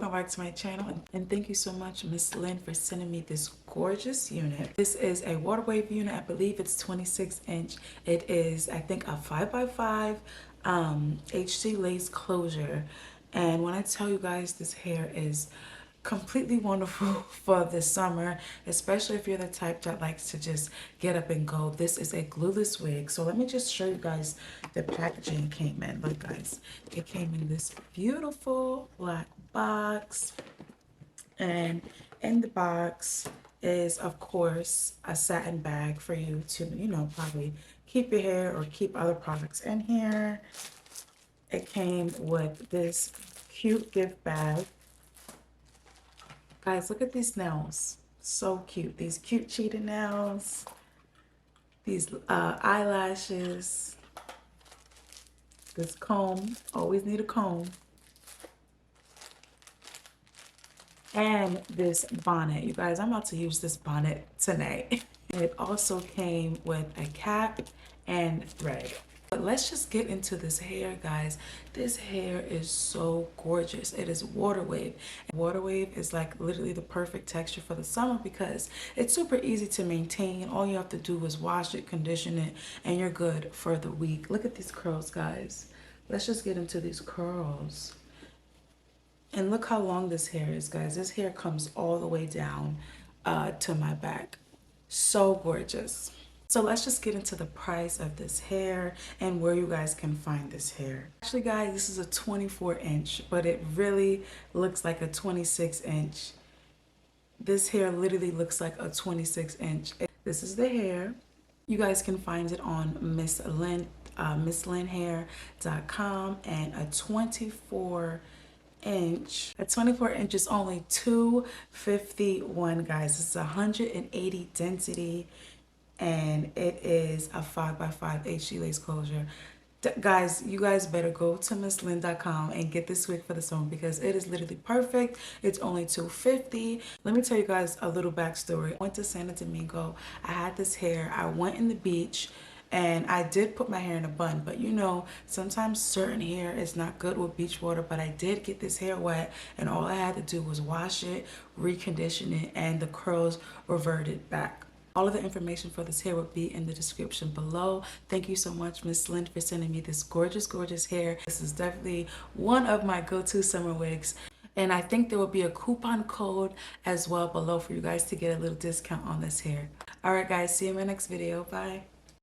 welcome back to my channel, and thank you so much, Miss Lynn, for sending me this gorgeous unit. This is a water wave unit. I believe it's 26 inch. It is, I think, a 5x5 HC lace closure. And when I tell you guys, this hair is completely wonderful for the summer, especially if you're the type that likes to just get up and go. This is a glueless wig. So let me just show you guys the packaging it came in. Look guys, it came in this beautiful black box, and in the box is of course a satin bag for you to, you know, probably keep your hair or keep other products in here. It came with this cute gift bag. Guys, look at these nails. So cute. These cute cheetah nails. These eyelashes. This comb. Always need a comb. And this bonnet. You guys, I'm about to use this bonnet tonight. It also came with a cap and thread. But let's just get into this hair, guys. This hair is so gorgeous. It is water wave. And water wave is like literally the perfect texture for the summer because it's super easy to maintain. All you have to do is wash it, condition it, and you're good for the week. Look at these curls, guys. Let's just get into these curls. And look how long this hair is, guys. This hair comes all the way down to my back. So gorgeous. So let's just get into the price of this hair and where you guys can find this hair. Actually guys, this is a 24 inch, but it really looks like a 26 inch. This hair literally looks like a 26 inch. This is the hair. You guys can find it on MyLynn.com, and a 24 inch. A 24 inch is only $251, guys. It's 180 density. And it is a 5x5 HG lace closure. Guys, you guys better go to MyLynn.com and get this wig for the summer because it is literally perfect. It's only $250. Let me tell you guys a little backstory. I went to Santo Domingo. I had this hair. I went in the beach and I did put my hair in a bun, but you know, sometimes certain hair is not good with beach water, but I did get this hair wet and all I had to do was wash it, recondition it, and the curls reverted back. All of the information for this hair will be in the description below. Thank you so much, Miss Lynn, for sending me this gorgeous, gorgeous hair. This is definitely one of my go-to summer wigs. And I think there will be a coupon code as well below for you guys to get a little discount on this hair. All right, guys, see you in my next video. Bye.